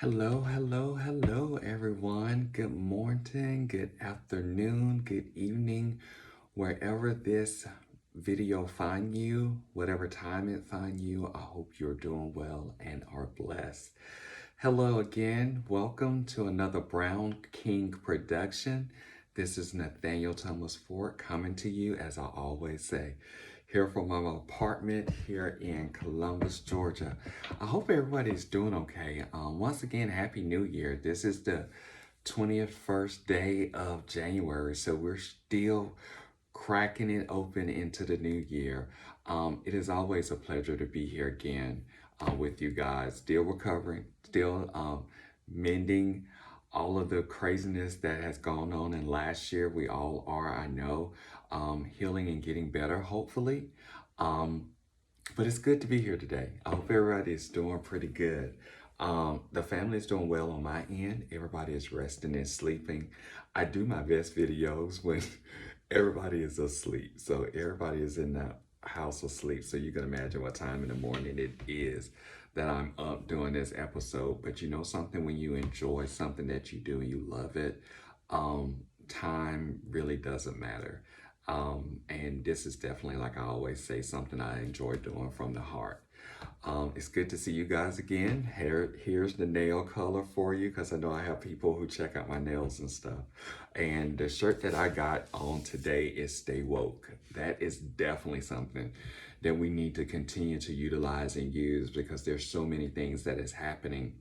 Hello, hello, hello, everyone. Good morning, good afternoon, good evening, wherever this video find you, whatever time it find you. I hope you're doing well and are blessed. Hello again. Welcome to another Brown King production. This is Nathaniel Thomas Ford coming to you, as I always say, here from my apartment here in Columbus, Georgia. I hope everybody's doing okay. Once again, Happy New Year. This is the 21st day of January, so we're still cracking it open into the new year. It is always a pleasure to be here again with you guys. Still recovering, still mending all of the craziness that has gone on in last year. We all are, I know, healing and getting better, hopefully. Um, but it's good to be here today. I hope everybody is doing pretty good. The family is doing well on my end. Everybody is resting and sleeping. I do my best videos when everybody is asleep. So everybody is in the house asleep. So you can imagine what time in the morning it is that I'm up doing this episode. But you know something, when you enjoy something that you do and you love it, time really doesn't matter. And this is definitely, like I always say, something I enjoy doing from the heart. It's good to see you guys again. Here's the nail color for you, because I know I have people who check out my nails and stuff. And the shirt that I got on today is Stay Woke. That is definitely something that we need to continue to utilize and use, because there's so many things that is happening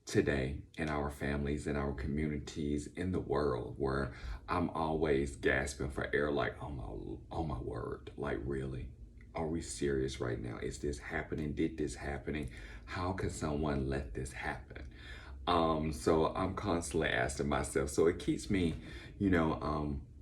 today in our families, in our communities, in the world, where I'm always gasping for air, like, oh my word, like, really? Are we serious right now? Is this happening? Did this happening? How could someone let this happen? So I'm constantly asking myself. So it keeps me,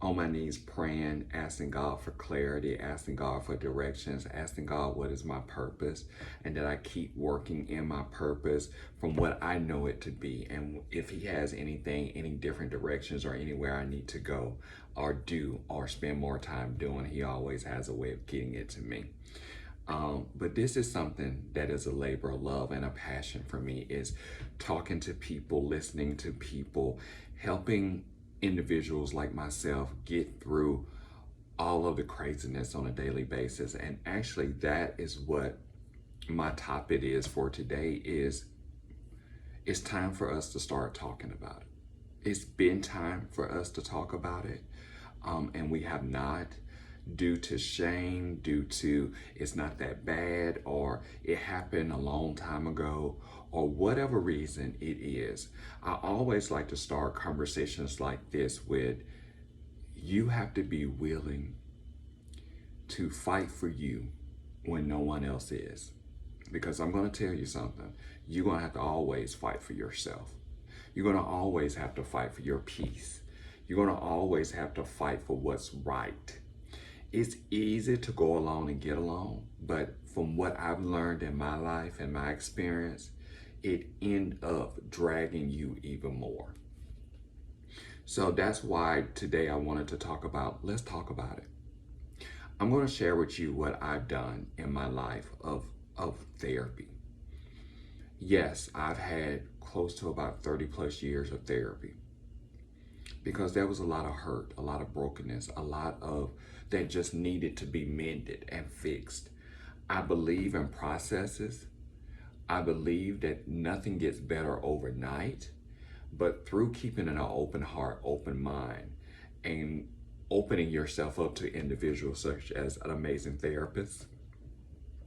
on my knees praying, asking God for clarity, asking God for directions, asking God what is my purpose, and that I keep working in my purpose from what I know it to be. And if He has anything, any different directions or anywhere I need to go or do or spend more time doing, He always has a way of getting it to me. But this is something that is a labor of love and a passion for me, is talking to people, listening to people, helping individuals like myself get through all of the craziness on a daily basis. And actually, that is what my topic is for today. Is it's time for us to start talking about it. It's been time for us to talk about it, and we have not, due to shame, due to it's not that bad, or it happened a long time ago, or whatever reason it is. I always like to start conversations like this with, you have to be willing to fight for you when no one else is. Because I'm going to tell you something, you're going to have to always fight for yourself. You're going to always have to fight for your peace. You're going to always have to fight for what's right. It's easy to go along and get along, but from what I've learned in my life and my experience, it end up dragging you even more. So that's why today I wanted to talk about, let's talk about it. I'm going to share with you what I've done in my life of therapy. Yes, I've had close to about 30 plus years of therapy, because there was a lot of hurt, a lot of brokenness, a lot of that just needed to be mended and fixed. I believe in processes. I believe that nothing gets better overnight, but through keeping an open heart, open mind, and opening yourself up to individuals such as an amazing therapist.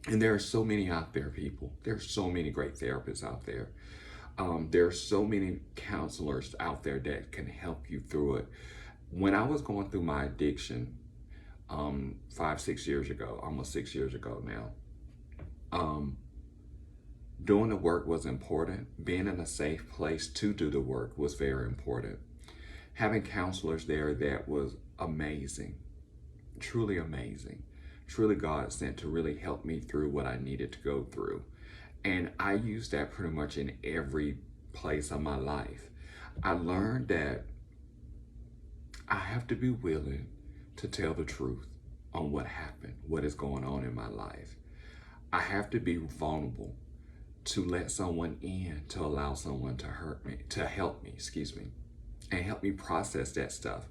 And there are so many out there, people. There are so many great therapists out there. There are so many counselors out there that can help you through it. When I was going through my addiction, 5-6 years ago, almost 6 years ago now, doing the work was important. Being in a safe place to do the work was very important. Having counselors there, that was amazing, truly amazing, truly God sent to really help me through what I needed to go through. And I used that pretty much in every place of my life. I learned that I have to be willing to tell the truth on what happened, what is going on in my life. I have to be vulnerable to let someone in, to allow someone to hurt me, to help me, excuse me, and help me process that stuff.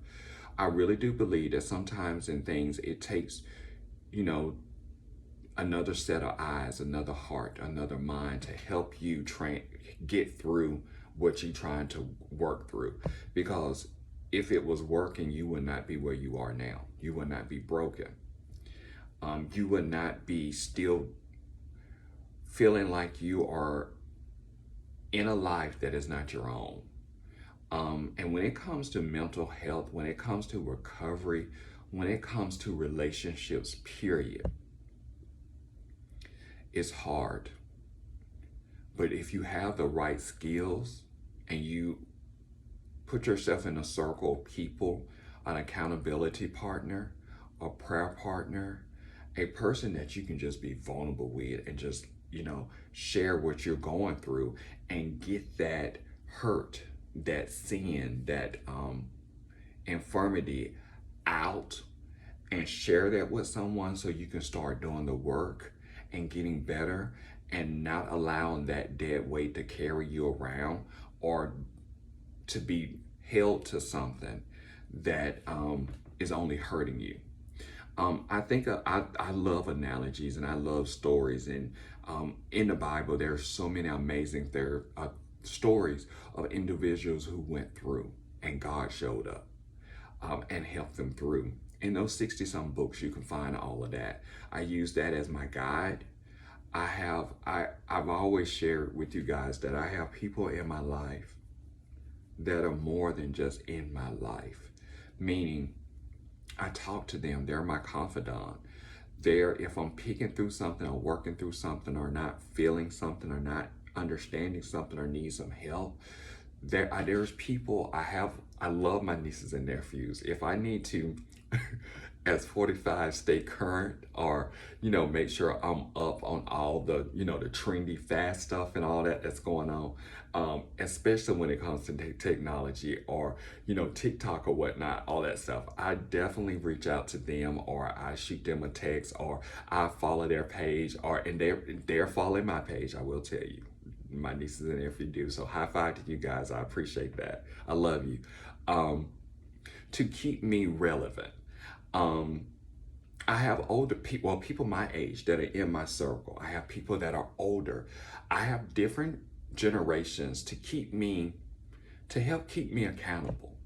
I really do believe that sometimes in things it takes, you know, another set of eyes, another heart, another mind to help you get through what you're trying to work through. Because if it was working, you would not be where you are now. You would not be broken. You would not be still feeling like you are in a life that is not your own. And when it comes to mental health, when it comes to recovery, when it comes to relationships, period, it's hard. But if you have the right skills and you put yourself in a circle of people, an accountability partner, a prayer partner, a person that you can just be vulnerable with and just, share what you're going through and get that hurt, that sin, that infirmity out and share that with someone so you can start doing the work and getting better and not allowing that dead weight to carry you around or to be held to something that is only hurting you. I think I love analogies and I love stories. And in the Bible, there are so many amazing stories of individuals who went through and God showed up and helped them through. In those 60-some books, you can find all of that. I use that as my guide. I've always shared with you guys that I have people in my life that are more than just in my life, meaning I talk to them. They're my confidant. If I'm picking through something or working through something or not feeling something or not understanding something or need some help, there's people I love my nieces and nephews. If I need to, as 45, stay current or, make sure I'm up on all the, the trendy fast stuff and all that's going on, especially when it comes to technology or, TikTok or whatnot, all that stuff. I definitely reach out to them or I shoot them a text or I follow their page and they're following my page, I will tell you. My nieces and nephews do. So high five to you guys. I appreciate that. I love you. To keep me relevant. I have older people, well, people my age that are in my circle. I have people that are older. I have different generations to help keep me accountable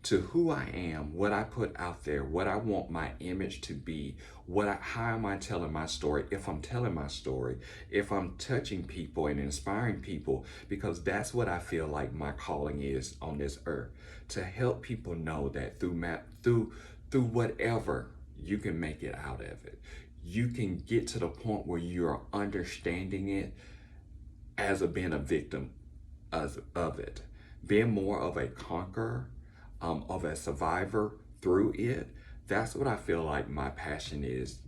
to who I am, what I put out there, what I want my image to be, how am I telling my story, if I'm telling my story, if I'm touching people and inspiring people, because that's what I feel like my calling is on this earth, to help people know that through whatever, you can make it out of it. You can get to the point where you're understanding it as being a victim of it, being more of a conqueror, of a survivor through it. That's what I feel like my passion is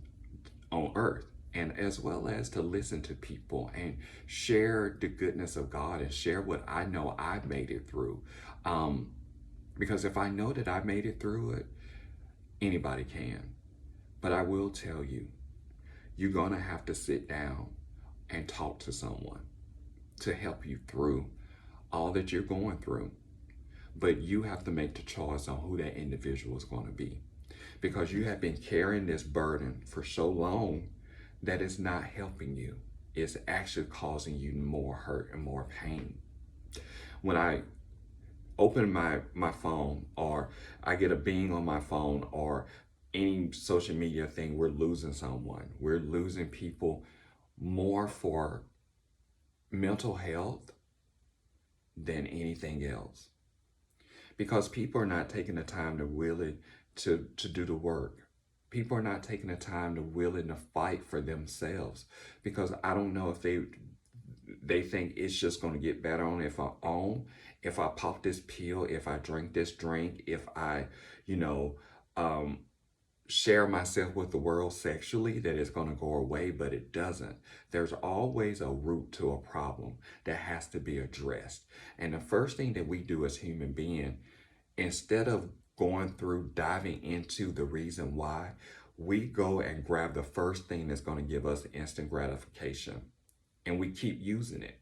on earth, and as well as to listen to people and share the goodness of God and share what I know I've made it through. Because if I know that I made it through it, anybody can. But I will tell you, you're gonna have to sit down and talk to someone to help you through all that you're going through. But you have to make the choice on who that individual is going to be, because you have been carrying this burden for so long that it's not helping you. It's actually causing you more hurt and more pain. When I open my phone or I get a bing on my phone or any social media thing, we're losing someone. We're losing people more for mental health than anything else. Because people are not taking the time to really to do the work. People are not taking the time to willing to fight for themselves, because I don't know if they think it's just going to get better on if I pop this pill, if I drink this drink, if I share myself with the world sexually, that it's going to go away, but it doesn't. There's always a root to a problem that has to be addressed. And the first thing that we do as human beings, instead of diving into the reason why, we go and grab the first thing that's going to give us instant gratification. and we keep using it.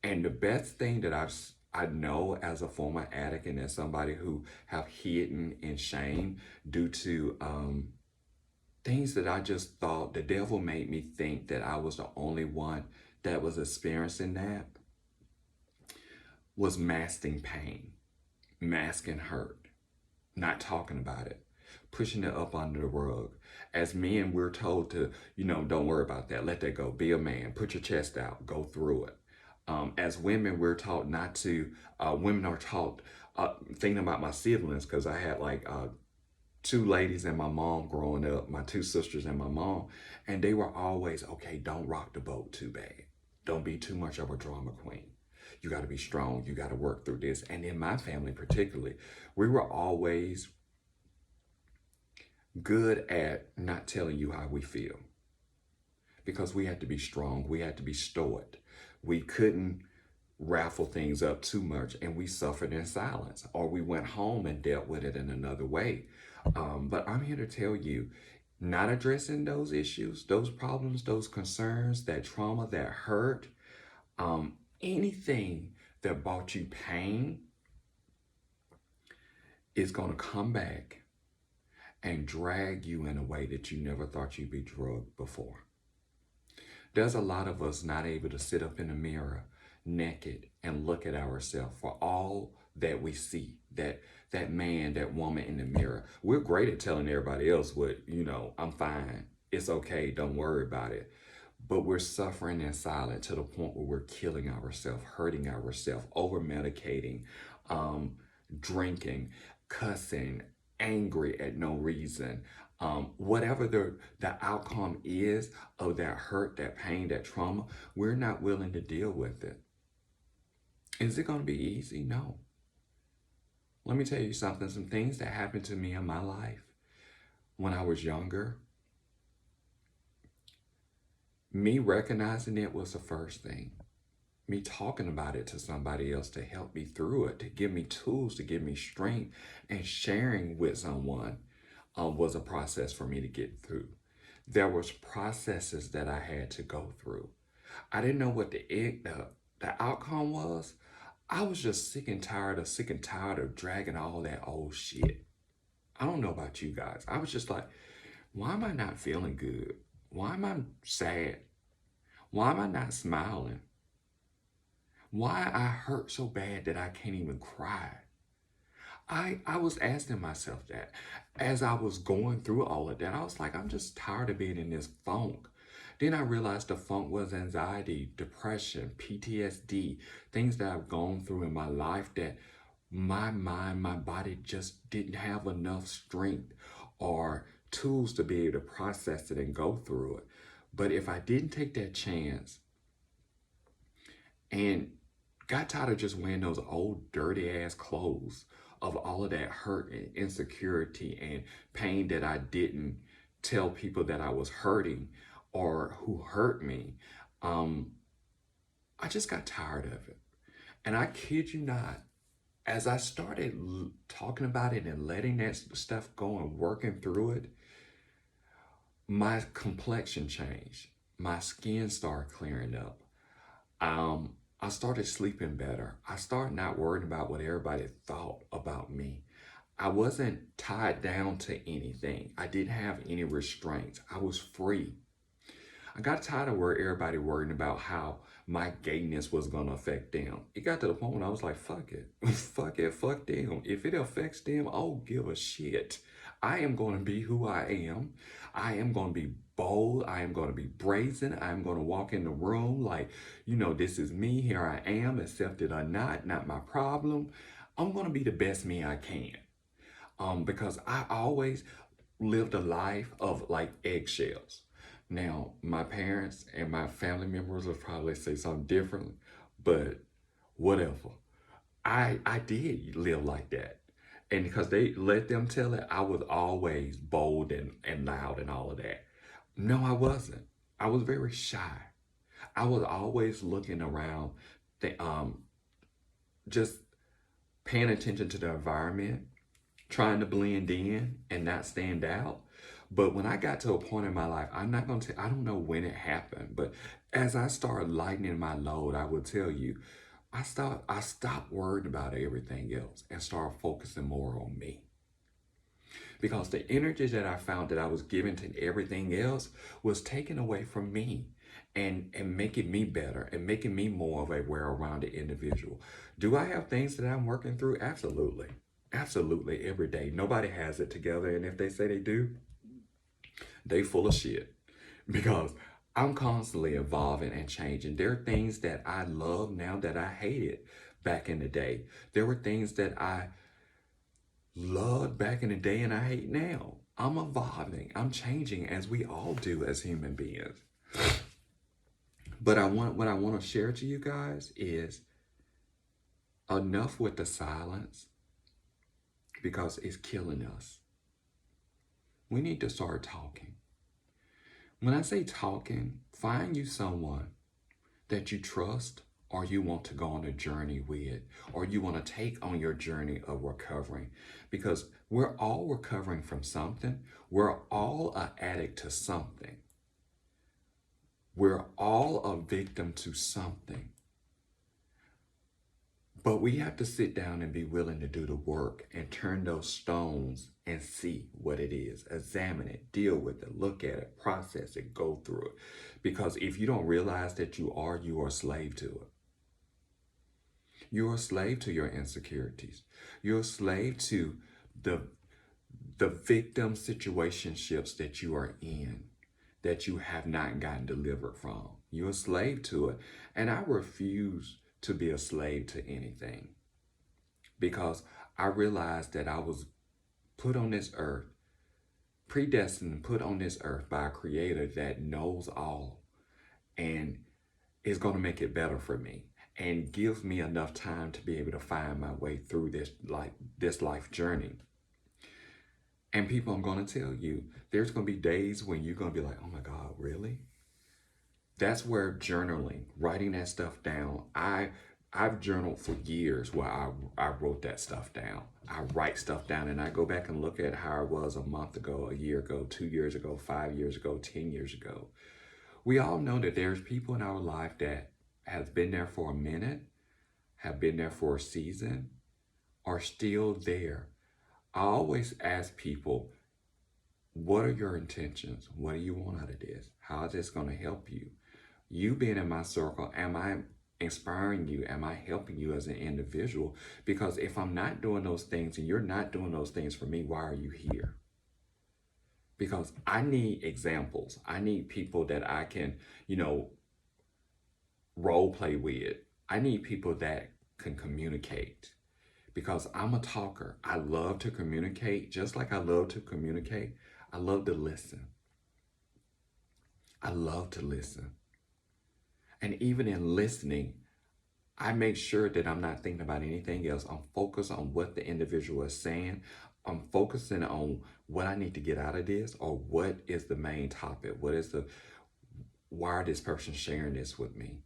And the best thing that I know as a former addict and as somebody who have hidden in shame due to things that I just thought the devil made me think that I was the only one that was experiencing that, was masking pain, masking hurt, not talking about it, pushing it up under the rug. As men, we're told to, don't worry about that. Let that go. Be a man. Put your chest out. Go through it. As women, we're taught not to, women are taught, thinking about my siblings, because I had like two ladies and my mom growing up, my two sisters and my mom, and they were always, okay, don't rock the boat too bad. Don't be too much of a drama queen. You got to be strong. You got to work through this. And in my family, particularly, we were always good at not telling you how we feel because we had to be strong. We had to be stoic. We couldn't raffle things up too much, and we suffered in silence, or we went home and dealt with it in another way. But I'm here to tell you, not addressing those issues, those problems, those concerns, that trauma, that hurt, anything that brought you pain is going to come back and drag you in a way that you never thought you'd be drugged before. There's a lot of us not able to sit up in the mirror naked and look at ourselves for all that we see, that man, that woman in the mirror. We're great at telling everybody else what, I'm fine, it's okay, don't worry about it. But we're suffering in silence to the point where we're killing ourselves, hurting ourselves, over medicating, drinking, cussing, angry at no reason. Whatever the outcome is of that hurt, that pain, that trauma, we're not willing to deal with it. Is it going to be easy? No. Let me tell you something, some things that happened to me in my life when I was younger. Me recognizing it was the first thing. Me talking about it to somebody else to help me through it, to give me tools, to give me strength, and sharing with someone was a process for me to get through. There was processes that I had to go through. I didn't know what the outcome was. I was just sick and tired of dragging all that old shit. I don't know about you guys. I was just like, why am I not feeling good? Why am I sad? Why am I not smiling? Why I hurt so bad that I can't even cry? I was asking myself that as I was going through all of that. I was like, I'm just tired of being in this funk. Then I realized the funk was anxiety, depression, PTSD, things that I've gone through in my life that my mind, my body just didn't have enough strength or tools to be able to process it and go through it. But if I didn't take that chance and got tired of just wearing those old dirty ass clothes of all of that hurt and insecurity and pain that I didn't tell people that I was hurting or who hurt me, I just got tired of it. And I kid you not, as I started talking about it and letting that stuff go and working through it, my complexion changed. My skin started clearing up. I started sleeping better. I started not worrying about what everybody thought about me. I wasn't tied down to anything. I didn't have any restraints. I was free. I got tired of where everybody worrying about how my gayness was going to affect them. It got to the point when I was like, fuck it. Fuck it. Fuck them. If it affects them, I don't give a shit. I am going to be who I am. I am going to be bold. I am going to be brazen. I am going to walk in the room like, this is me. Here I am. Accept it or not my problem. I'm going to be the best me I can. Because I always lived a life of like eggshells. Now, my parents and my family members will probably say something different, but whatever. I did live like that. And because they let them tell it, I was always bold and loud and all of that. No, I wasn't. I was very shy. I was always looking around, just paying attention to the environment, trying to blend in and not stand out. But when I got to a point in my life, I don't know when it happened, but as I started lightening my load, I will tell you, I stopped worrying about everything else and started focusing more on me. Because the energy that I found that I was giving to everything else was taken away from me and making me better and making me more of a well-rounded individual. Do I have things that I'm working through? Absolutely. Absolutely every day. Nobody has it together. And if they say they do, they full of shit. Because I'm constantly evolving and changing. There are things that I love now that I hated back in the day. There were things that I loved back in the day and I hate now. I'm evolving. I'm changing as we all do as human beings. But what I want to share to you guys is enough with the silence because it's killing us. We need to start talking. When I say talking, find you someone that you trust or you want to go on a journey with, or you want to take on your journey of recovering. Because we're all recovering from something. We're all an addict to something. We're all a victim to something. But we have to sit down and be willing to do the work and turn those stones and see what it is. Examine it, deal with it, look at it, process it, go through it. Because if you don't realize that you are a slave to it. You're a slave to your insecurities. You're a slave to the victim situationships that you are in, that you have not gotten delivered from. You're a slave to it. And I refuse to be a slave to anything, because I realized that I was put on this earth, predestined, put on this earth by a creator that knows all and is going to make it better for me and gives me enough time to be able to find my way through this life journey. And people, I'm going to tell you, there's going to be days when you're going to be like, oh my God, really? That's where journaling, writing that stuff down, I've journaled for years where I wrote that stuff down. I write stuff down and I go back and look at how I was a month ago, a year ago, 2 years ago, 5 years ago, 10 years ago. We all know that there's people in our life that has been there for a minute, have been there for a season, are still there. I always ask people, what are your intentions? What do you want out of this? How is this going to help you? You being in my circle, am I inspiring you? Am I helping you as an individual? Because if I'm not doing those things and you're not doing those things for me, why are you here? Because I need examples. I need people that I can, role play with. I need people that can communicate, because I'm a talker. I love to communicate. Just like I love to communicate, I love to listen. I love to listen. And even in listening, I make sure that I'm not thinking about anything else. I'm focused on what the individual is saying. I'm focusing on what I need to get out of this, or what is the main topic. Why is this person sharing this with me?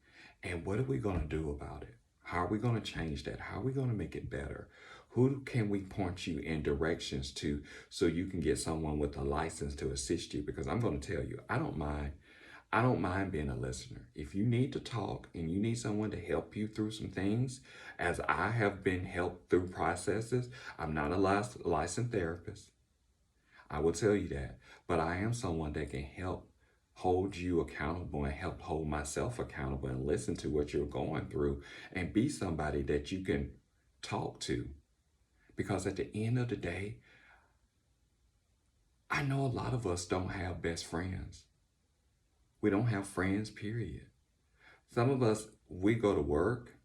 And what are we going to do about it? How are we going to change that? How are we going to make it better? Who can we point you in directions to so you can get someone with a license to assist you? Because I'm going to tell you, I don't mind being a listener. If you need to talk and you need someone to help you through some things, as I have been helped through processes, I'm not a licensed therapist. I will tell you that. But I am someone that can help hold you accountable and help hold myself accountable and listen to what you're going through and be somebody that you can talk to. Because at the end of the day, I know a lot of us don't have best friends. We don't have friends, period. Some of us, we go to work,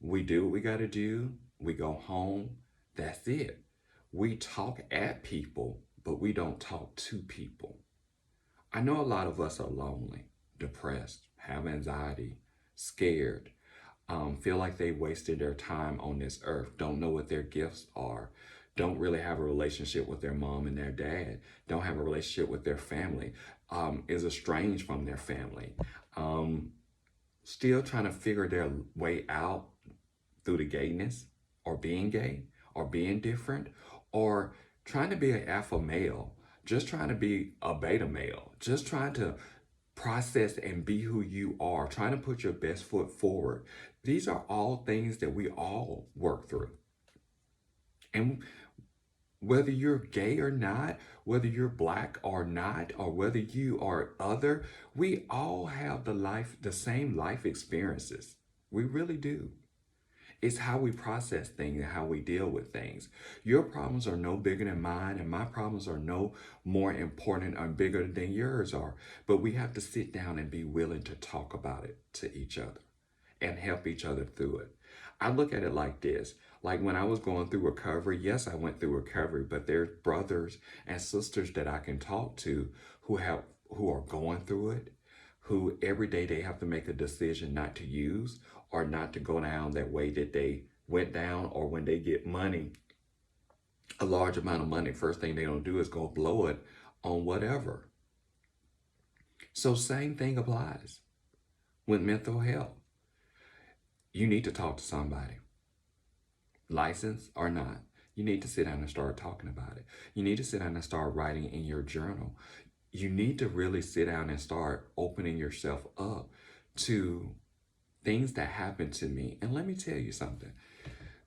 we do what we got to do, we go home, that's it. We talk at people, but we don't talk to people. I know a lot of us are lonely, depressed, have anxiety, scared, feel like they wasted their time on this earth, don't know what their gifts are, don't really have a relationship with their mom and their dad, don't have a relationship with their family, is estranged from their family, still trying to figure their way out through the gayness, or being gay, or being different, or trying to be an alpha male, just trying to be a beta male, just trying to process and be who you are, trying to put your best foot forward. These are all things that we all work through. And whether you're gay or not, whether you're black or not, or whether you are other, we all have the same life experiences. We really do. It's how we process things and how we deal with things. Your problems are no bigger than mine, and my problems are no more important or bigger than yours are. But we have to sit down and be willing to talk about it to each other and help each other through it. I look at it like this. Like when I was going through recovery, yes, I went through recovery, but there's brothers and sisters that I can talk to who are going through it, who every day they have to make a decision not to use or not to go down that way that they went down, or when they get money, a large amount of money, first thing they don't do is go blow it on whatever. So same thing applies with mental health. You need to talk to somebody, license or not. You need to sit down and start talking about it. You need to sit down and start writing in your journal. You need to really sit down and start opening yourself up to things that happened to me. And let me tell you something.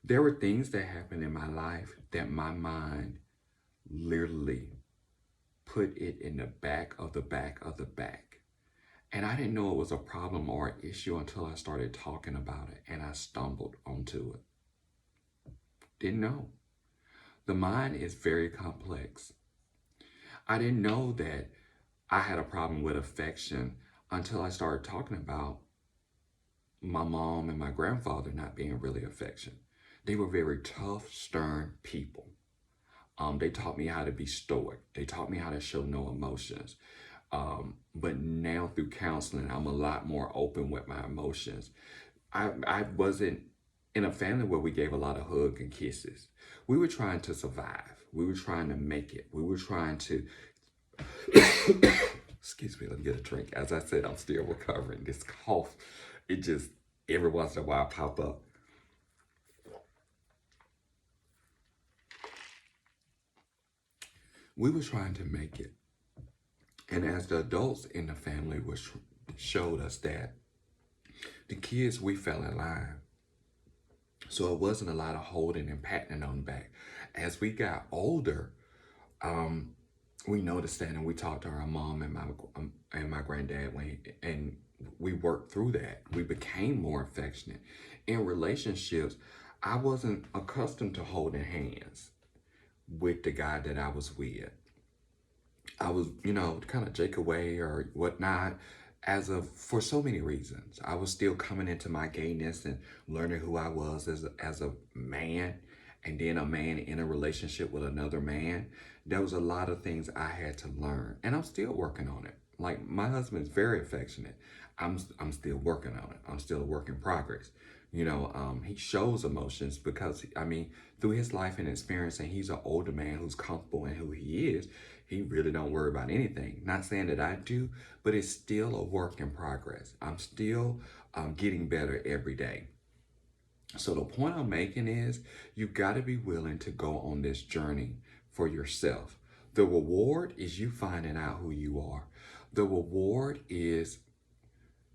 There were things that happened in my life that my mind literally put it in the back of the back of the back. And I didn't know it was a problem or an issue until I started talking about it and I stumbled onto it. Didn't know. The mind is very complex. I didn't know that I had a problem with affection until I started talking about my mom and my grandfather not being really affectionate. They were very tough, stern people. They taught me how to be stoic. They taught me how to show no emotions. But now through counseling, I'm a lot more open with my emotions. I wasn't in a family where we gave a lot of hugs and kisses. We were trying to survive. We were trying to make it. We were trying to, excuse me, let me get a drink. As I said, I'm still recovering. This cough, it just every once in a while pop up. We were trying to make it. And as the adults in the family showed us that, the kids, we fell in line. So it wasn't a lot of holding and patting on the back. As we got older, we noticed that, and we talked to our mom and my granddad, and we worked through that. We became more affectionate. In relationships, I wasn't accustomed to holding hands with the guy that I was with. I was, kind of Jake away or whatnot, for so many reasons. I was still coming into my gayness and learning who I was as a man, and then a man in a relationship with another man. There was a lot of things I had to learn, and I'm still working on it. Like, my husband's very affectionate. I'm still working on it. I'm still a work in progress. He shows emotions because, through his life and experience, and he's an older man who's comfortable in who he is, he really don't worry about anything. Not saying that I do, but it's still a work in progress. I'm still getting better every day. So the point I'm making is you've got to be willing to go on this journey for yourself. The reward is you finding out who you are. The reward is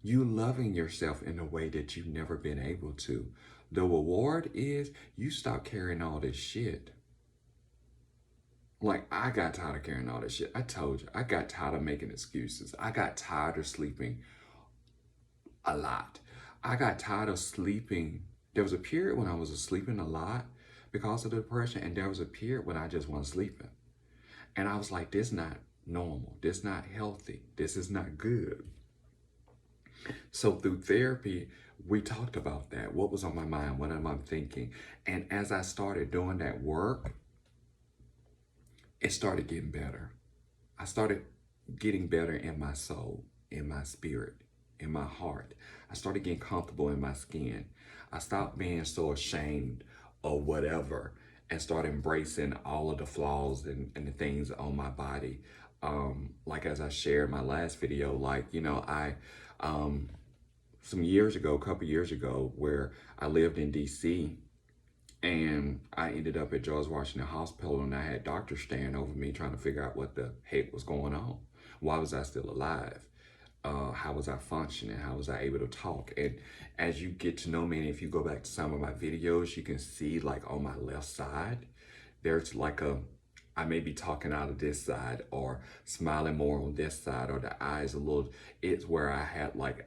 you loving yourself in a way that you've never been able to. The reward is you stop carrying all this shit. Like, I got tired of carrying all this shit. I told you, I got tired of making excuses. I got tired of sleeping a lot. I got tired of sleeping. There was a period when I was sleeping a lot because of the depression, and there was a period when I just wasn't sleeping. And I was like, this is not normal. This is not healthy. This is not good. So through therapy, we talked about that. What was on my mind? What am I thinking? And as I started doing that work, it started getting better. I started getting better in my soul, in my spirit, in my heart. I started getting comfortable in my skin. I stopped being so ashamed of whatever and started embracing all of the flaws and the things on my body. Like, as I shared in my last video, some years ago, a couple years ago, where I lived in DC, And I ended up at George Washington Hospital, and I had doctors staring over me trying to figure out what the heck was going on. Why was I still alive? How was I functioning? How was I able to talk? And as you get to know me, and if you go back to some of my videos, you can see like on my left side, there's like I may be talking out of this side or smiling more on this side, or the eyes a little, it's where I had like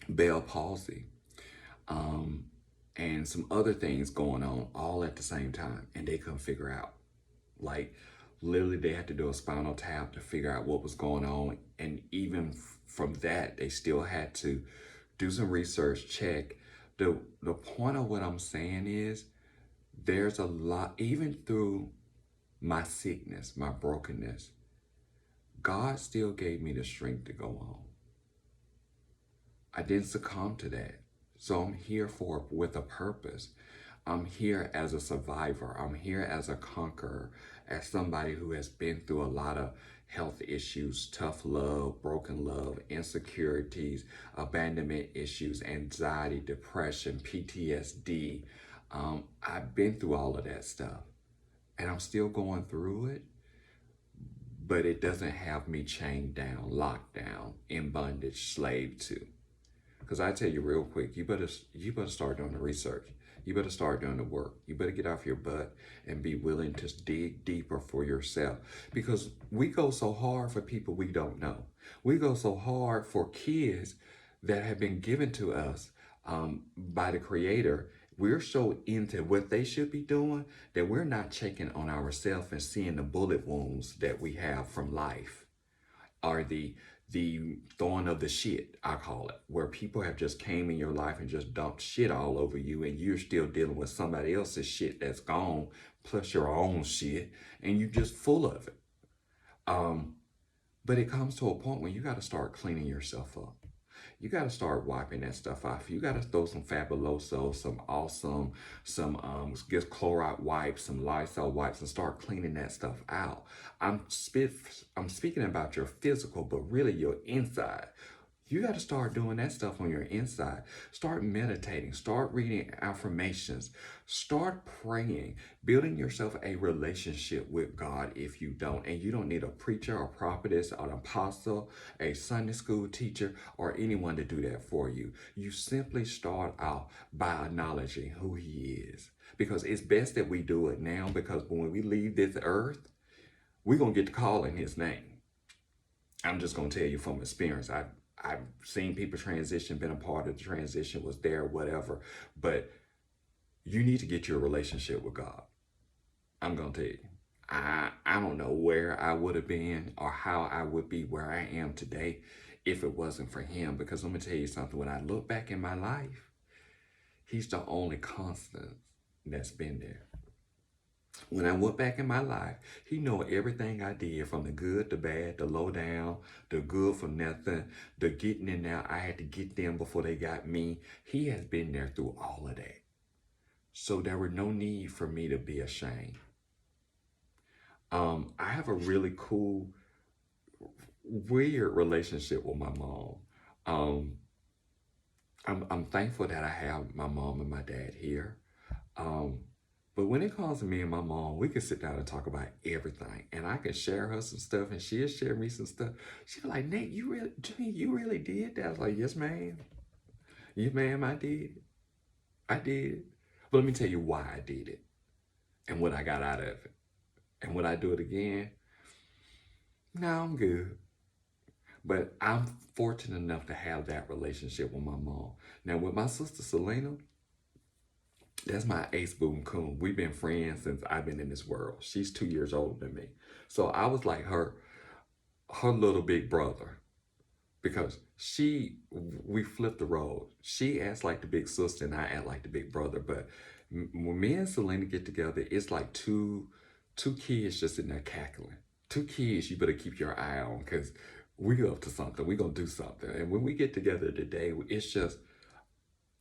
Bell palsy. Um, and some other things going on all at the same time, and they couldn't figure out. Like, literally, they had to do a spinal tap to figure out what was going on, and even from that, they still had to do some research, check. The point of what I'm saying is, there's a lot, even through my sickness, my brokenness, God still gave me the strength to go on. I didn't succumb to that. So I'm here with a purpose. I'm here as a survivor. I'm here as a conqueror, as somebody who has been through a lot of health issues, tough love, insecurities, abandonment issues, anxiety, depression, PTSD. I've been through all of that stuff, and I'm still going through it, but it doesn't have me chained down, locked down, in bondage, slave to. Because I tell you real quick, you better start doing the research. You better start doing the work. You better get off your butt and be willing to dig deeper for yourself. Because we go so hard for people we don't know. We go so hard for kids that have been given to us by the Creator. We're so into what they should be doing that we're not checking on ourselves and seeing the bullet wounds that we have from life, or the throwing of the shit, I call it, where people have just came in your life and just dumped shit all over you, and you're still dealing with somebody else's shit that's gone, plus your own shit, and you're just full of it. But it comes to a point when you got to start cleaning yourself up. You got to start wiping that stuff off. You got to throw some Fabuloso, some Awesome, some just Clorox wipes, some Lysol wipes, and start cleaning that stuff out. I'm speaking about your physical, but really your inside. You got to start doing that stuff on your inside. Start meditating. Start reading affirmations. Start praying. Building yourself a relationship with God if you don't. And you don't need a preacher, a prophetess, an apostle, a Sunday school teacher, or anyone to do that for you. You simply start out by acknowledging who He is. Because it's best that we do it now, because when we leave this earth, we're going to get to call in His name. I'm just going to tell you from experience. I've seen people transition, been a part of the transition, was there, whatever. But you need to get your relationship with God. I'm going to tell you. I don't know where I would have been or how I would be where I am today if it wasn't for Him. Because let me tell you something. When I look back in my life, He's the only constant that's been there. When I went back in my life, He know everything I did, from the good, the bad, the low down, the good for nothing, the getting in there. I had to get them before they got me. He has been there through all of that. So there were no need for me to be ashamed. I have a really cool, weird relationship with my mom. I'm thankful that I have my mom and my dad here. But when it comes to me and my mom, we can sit down and talk about everything. And I can share her some stuff, and she'll share me some stuff. She'll be like, Nate, you really did that? I was like, yes, ma'am. Yes, ma'am, I did. I did. But let me tell you why I did it and what I got out of it. And would I do it again? No, I'm good. But I'm fortunate enough to have that relationship with my mom. Now, with my sister Selena, that's my ace boom coon. We've been friends since I've been in this world. She's 2 years older than me. So I was like her little big brother, because we flipped the role. She acts like the big sister and I act like the big brother. But when me and Selena get together, it's like two kids just in there cackling. Two kids you better keep your eye on, because we up to something. We gonna do something. And when we get together today, it's just,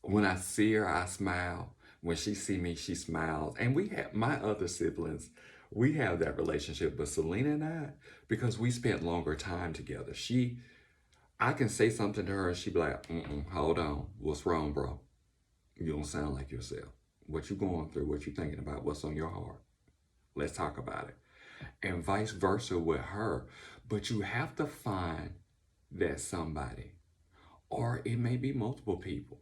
when I see her, I smile. When she see me, she smiles. And we have my other siblings, we have that relationship. But Selena and I, because we spent longer time together, I can say something to her and she be like, hold on, what's wrong, bro? You don't sound like yourself. What you going through, what you thinking about, what's on your heart. Let's talk about it. And vice versa with her. But you have to find that somebody, or it may be multiple people.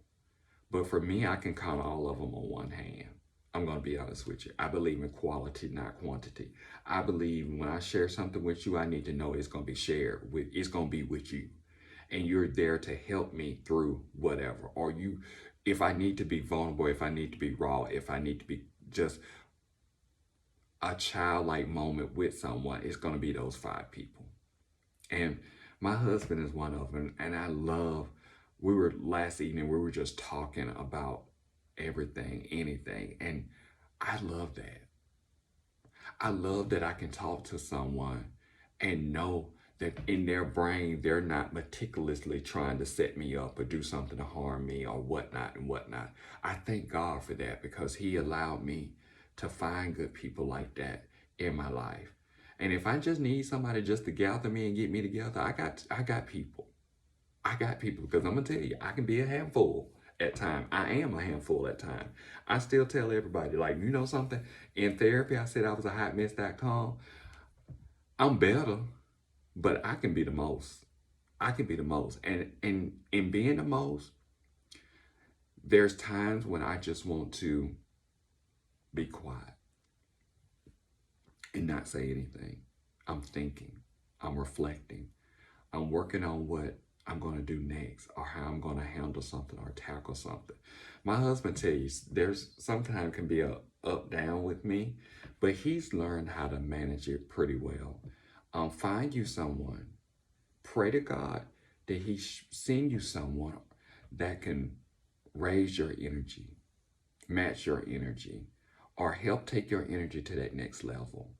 But for me, I can count all of them on one hand. I'm going to be honest with you. I believe in quality, not quantity. I believe when I share something with you, I need to know it's going to be shared with, it's going to be with you. And you're there to help me through whatever. Or you, if I need to be vulnerable, if I need to be raw, if I need to be just a childlike moment with someone, it's going to be those 5 people. And my husband is one of them. And I love, we were last evening, we were just talking about everything, anything. And I love that. I love that I can talk to someone and know that in their brain, they're not meticulously trying to set me up or do something to harm me or whatnot and whatnot. I thank God for that because He allowed me to find good people like that in my life. And if I just need somebody just to gather me and get me together, I got people. I got people because I'm gonna tell you, I can be a handful at times. I am a handful at times. I still tell everybody, like, you know something? In therapy, I said I was a hot mess.com. I'm better, but I can be the most. I can be the most. And in being the most, there's times when I just want to be quiet and not say anything. I'm thinking, I'm reflecting, I'm working on what I'm going to do next or how I'm going to handle something or tackle something. My husband tells you there's sometimes can be a up down with me, but he's learned how to manage it pretty well. Find you someone. Pray to God that He send you someone that can raise your energy, match your energy, or help take your energy to that next level.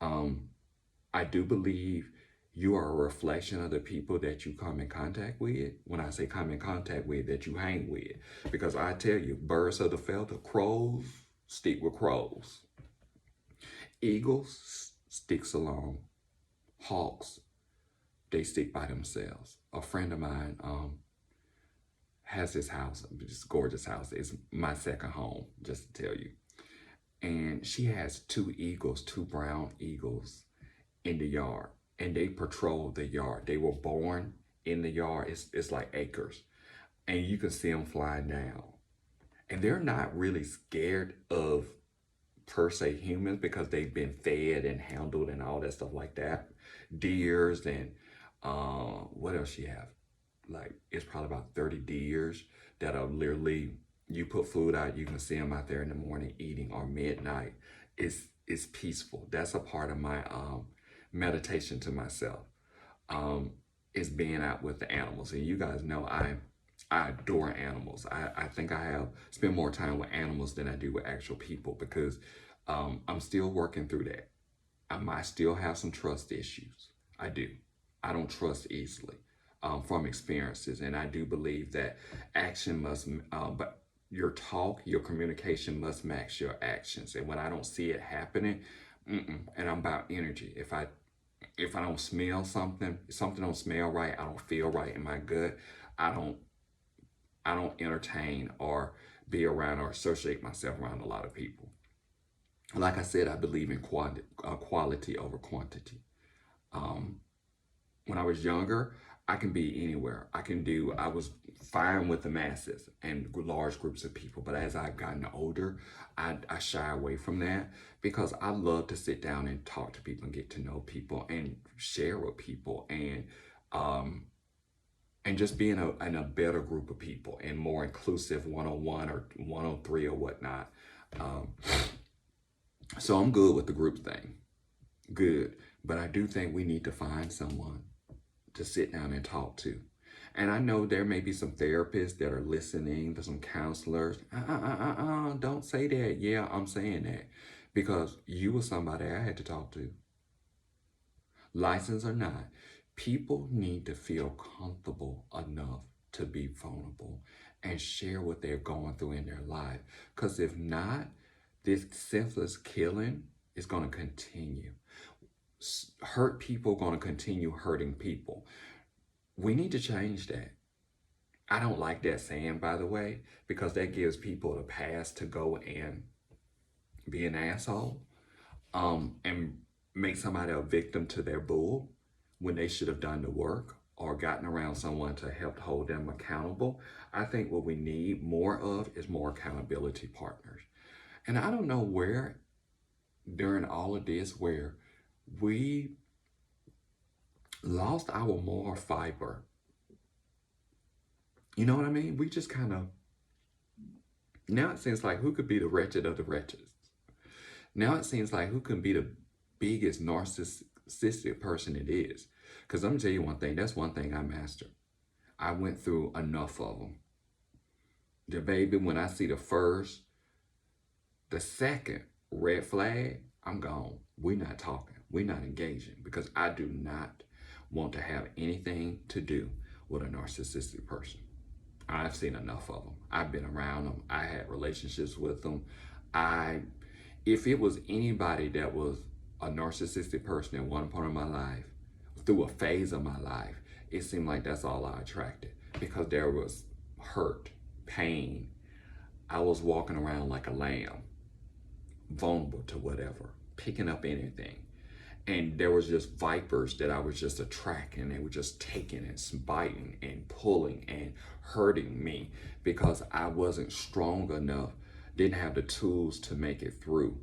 I do believe you are a reflection of the people that you come in contact with. When I say come in contact with, that you hang with. Because I tell you, birds of the feather, crows stick with crows. Eagles sticks along. Hawks, they stick by themselves. A friend of mine has this house, this gorgeous house. It's my second home, just to tell you. And she has 2 eagles, 2 brown eagles in the yard. And they patrol the yard. They were born in the yard. It's like acres. And you can see them flying down. And they're not really scared of per se humans because they've been fed and handled and all that stuff like that. Deers and what else you have? Like it's probably about 30 deers that are literally, you put food out, you can see them out there in the morning eating or midnight. It's peaceful. That's a part of my meditation to myself. Is being out with the animals. And you guys know I adore animals. I think I have spent more time with animals than I do with actual people because I'm still working through that. I still have some trust issues. I do. I don't trust easily from experiences. And I do believe that action must, but your talk, your communication must match your actions. And when I don't see it happening, and I'm about energy. If I don't smell something, something don't smell right, I don't feel right in my gut, I don't entertain or be around or associate myself around a lot of people. Like I said, I believe in quality over quantity. When I was younger, I can be anywhere. I was fine with the masses and large groups of people. But as I've gotten older, I shy away from that because I love to sit down and talk to people and get to know people and share with people and just be in a better group of people and more inclusive 101 or 103 or whatnot. So I'm good with the group thing. Good. But I do think we need to find someone to sit down and talk to. And I know there may be some therapists that are listening, there's some counselors. Don't say that. Yeah, I'm saying that. Because you were somebody I had to talk to. License or not, people need to feel comfortable enough to be vulnerable and share what they're going through in their life. Because if not, this senseless killing is going to continue. Hurt people are going to continue hurting people. We need to change that. I don't like that saying, by the way, because that gives people a pass to go and be an asshole, and make somebody a victim to their bull when they should have done the work or gotten around someone to help hold them accountable. I think what we need more of is more accountability partners. And I don't know where during all of this where we lost our moral fiber. You know what I mean? We just kind of, now it seems like who could be the wretched of the wretched? Now it seems like who can be the biggest narcissistic person it is. Because I'm going to tell you one thing, that's one thing I mastered. I went through enough of them. The baby, when I see the first, the second red flag, I'm gone. We're not talking. We're not engaging because I do not want to have anything to do with a narcissistic person. I've seen enough of them. I've been around them. I had relationships with them. If it was anybody that was a narcissistic person at one point of my life, through a phase of my life, it seemed like that's all I attracted because there was hurt, pain. I was walking around like a lamb, vulnerable to whatever, picking up anything. And there was just vipers that I was just attracting. They were just taking and biting and pulling and hurting me because I wasn't strong enough, didn't have the tools to make it through.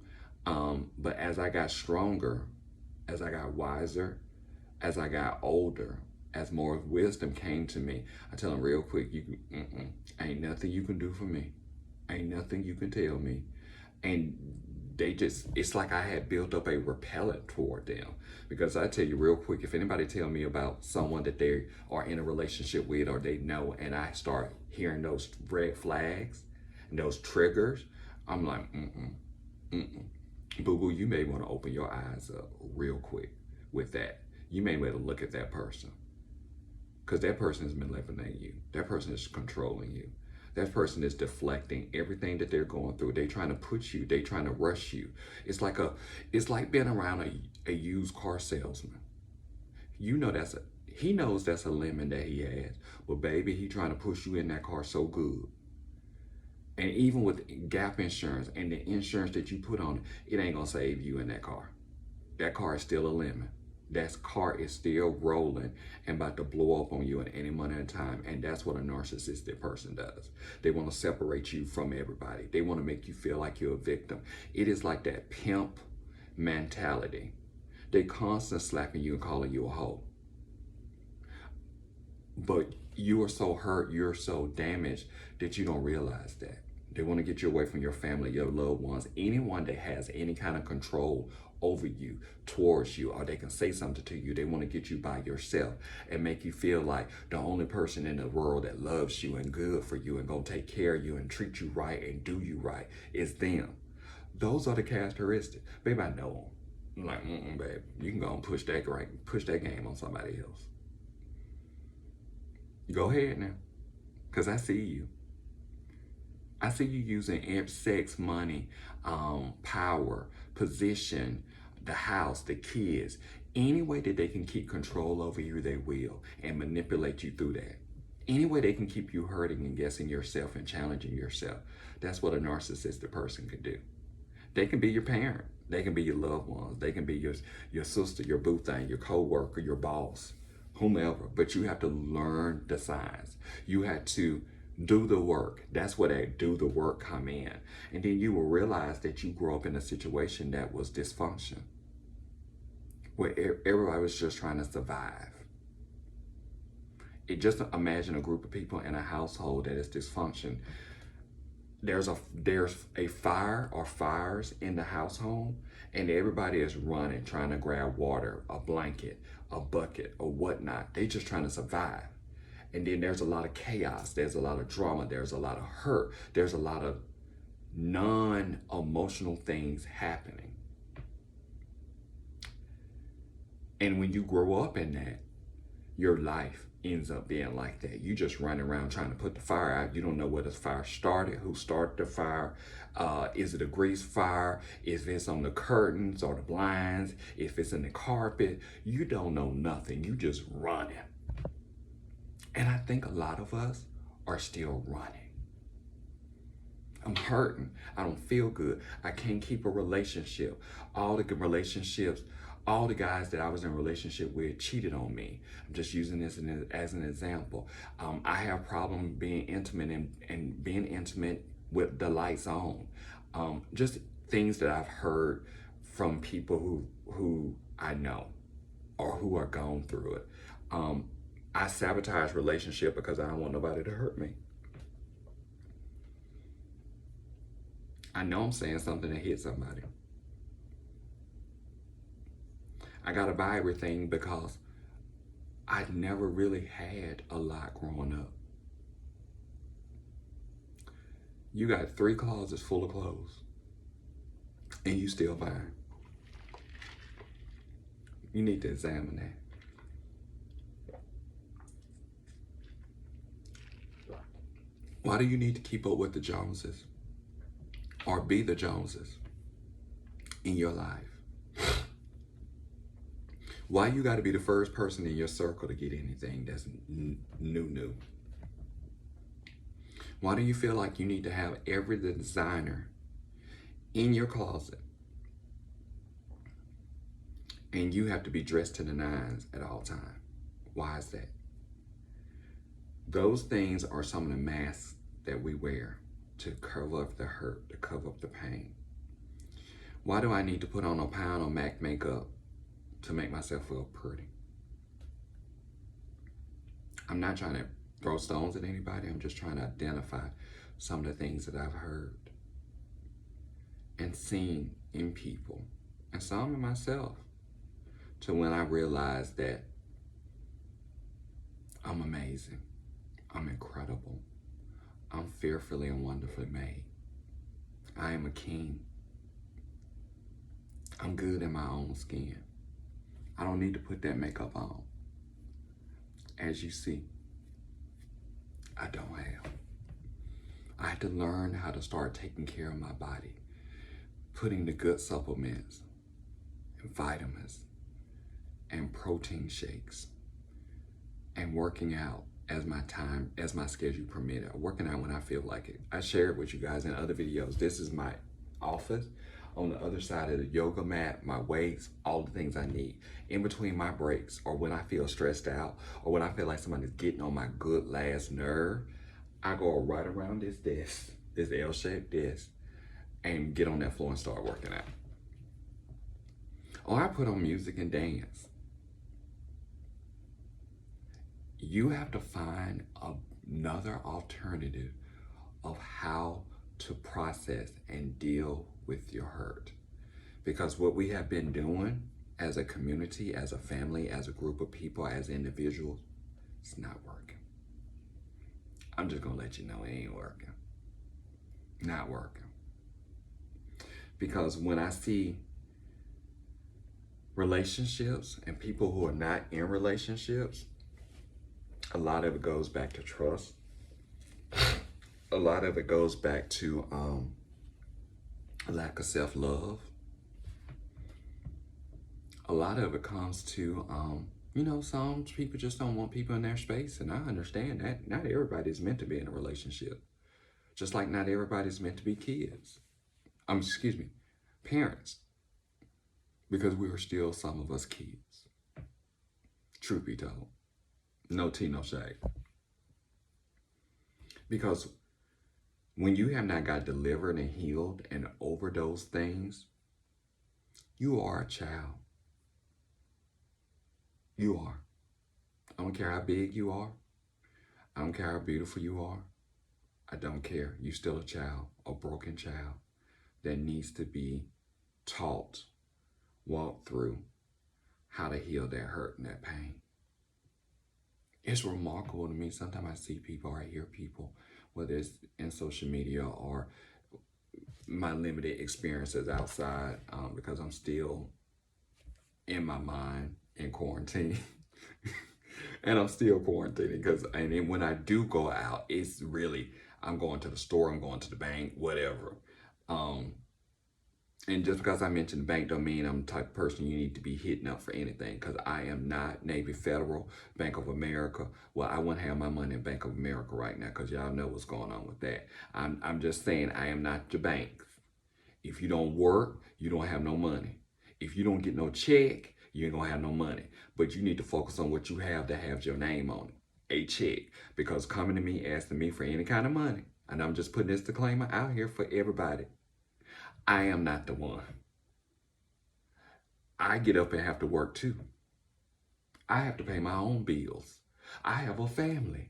But as I got stronger, as I got wiser, as I got older, as more wisdom came to me, I tell them real quick, ain't nothing you can do for me. Ain't nothing you can tell me. And they just, it's like I had built up a repellent toward them. Because I tell you real quick, if anybody tell me about someone that they are in a relationship with or they know, and I start hearing those red flags and those triggers, I'm like, boo-boo, you may want to open your eyes up real quick with that. You may want to look at that person. Because that person is manipulating you. That person is controlling you. That person is deflecting everything that they're going through. They're trying to push you. They're trying to rush you. It's like being around a used car salesman. You know he knows that's a lemon that he has. But baby, he trying to push you in that car so good. And even with gap insurance and the insurance that you put on it, it ain't gonna save you in that car. That car is still a lemon. That car is still rolling and about to blow up on you at any moment in time. And that's what a narcissistic person does. They want to separate you from everybody. They want to make you feel like you're a victim. It is like that pimp mentality. They constantly slapping you and calling you a hoe. But you are so hurt, you're so damaged that you don't realize that. They want to get you away from your family, your loved ones, anyone that has any kind of control over you, towards you, or they can say something to you. They want to get you by yourself and make you feel like the only person in the world that loves you and good for you and gonna take care of you and treat you right and do you right is them. Those are the characteristics. Baby, I know them. I'm like, babe, you can go and push that game on somebody else. Go ahead now, because I see you. I see you using sex, money, power, position, the house, the kids. Any way that they can keep control over you, they will, and manipulate you through that. Any way they can keep you hurting and guessing yourself and challenging yourself. That's what a narcissistic person can do. They can be your parent. They can be your loved ones. They can be your sister, your boo thing, your co-worker, your boss, whomever. But you have to learn the signs. You have to do the work. That's where that do the work come in. And then you will realize that you grew up in a situation that was dysfunction, where everybody was just trying to survive. Just imagine a group of people in a household that is dysfunction. There's a fire or fires in the household, and everybody is running, trying to grab water, a blanket, a bucket, or whatnot. They just trying to survive. And then there's a lot of chaos. There's a lot of drama. There's a lot of hurt. There's a lot of non-emotional things happening. And when you grow up in that, your life ends up being like that. You just run around trying to put the fire out. You don't know where the fire started, who started the fire. Is it a grease fire? If it's on the curtains or the blinds, if it's in the carpet, you don't know nothing. You just running. And I think a lot of us are still running. I'm hurting. I don't feel good. I can't keep a relationship. All the good relationships, all the guys that I was in a relationship with cheated on me. I'm just using this as an example. I have problems being intimate and being intimate with the lights on. Just things that I've heard from people who I know or who are going through it. I sabotage relationship because I don't want nobody to hurt me. I know I'm saying something that hit somebody. I gotta buy everything because I never really had a lot growing up. You got 3 closets full of clothes and you still buying. You need to examine that. Why do you need to keep up with the Joneses or be the Joneses in your life? Why you got to be the first person in your circle to get anything that's new? Why do you feel like you need to have every designer in your closet and you have to be dressed to the nines at all times? Why is that? Those things are some of the masks that we wear to cover up the hurt, to cover up the pain. Why do I need to put on a pound of MAC makeup to make myself feel pretty? I'm not trying to throw stones at anybody. I'm just trying to identify some of the things that I've heard and seen in people and some in myself, to when I realized that I'm amazing, I'm incredible, I'm fearfully and wonderfully made. I am a king. I'm good in my own skin. I don't need to put that makeup on. As you see, I don't have. I had to learn how to start taking care of my body, putting the good supplements and vitamins and protein shakes and working out as my schedule permitted. Working out when I feel like it. I shared with you guys in other videos. This is my office. On the other side of the yoga mat, my weights, all the things I need. In between my breaks, or when I feel stressed out, or when I feel like somebody's getting on my good last nerve, I go right around this desk, this L-shaped desk, and get on that floor and start working out. Or I put on music and dance. You have to find another alternative of how to process and deal with your hurt. Because what we have been doing as a community, as a family, as a group of people, as individuals, it's not working. I'm just gonna let you know it ain't working. Not working. Because when I see relationships and people who are not in relationships, a lot of it goes back to trust. A lot of it goes back to a lack of self-love. A lot of it comes to, some people just don't want people in their space, and I understand that. Not everybody's meant to be in a relationship. Just like not everybody's meant to be kids. Parents. Because we are still, some of us, kids. Truth be told. No tea, no shade. Because when you have not got delivered and healed and over those things, you are a child. You are. I don't care how big you are. I don't care how beautiful you are. I don't care. You're still a child, a broken child that needs to be taught, walked through how to heal that hurt and that pain. It's remarkable to me. Sometimes I see people or I hear people, whether it's in social media or my limited experiences outside, because I'm still in my mind in quarantine. And I'm still quarantining and then when I do go out, it's really, I'm going to the store, I'm going to the bank, whatever. And just because I mentioned the bank don't mean I'm the type of person you need to be hitting up for anything, because I am not Navy Federal, Bank of America. Well, I wouldn't have my money in Bank of America right now because y'all know what's going on with that. I'm just saying I am not your bank. If you don't work, you don't have no money. If you don't get no check, you ain't gonna have no money. But you need to focus on what you have that has your name on it, a check. Because coming to me, asking me for any kind of money, and I'm just putting this disclaimer out here for everybody, I am not the one. I get up and have to work too. I have to pay my own bills. I have a family.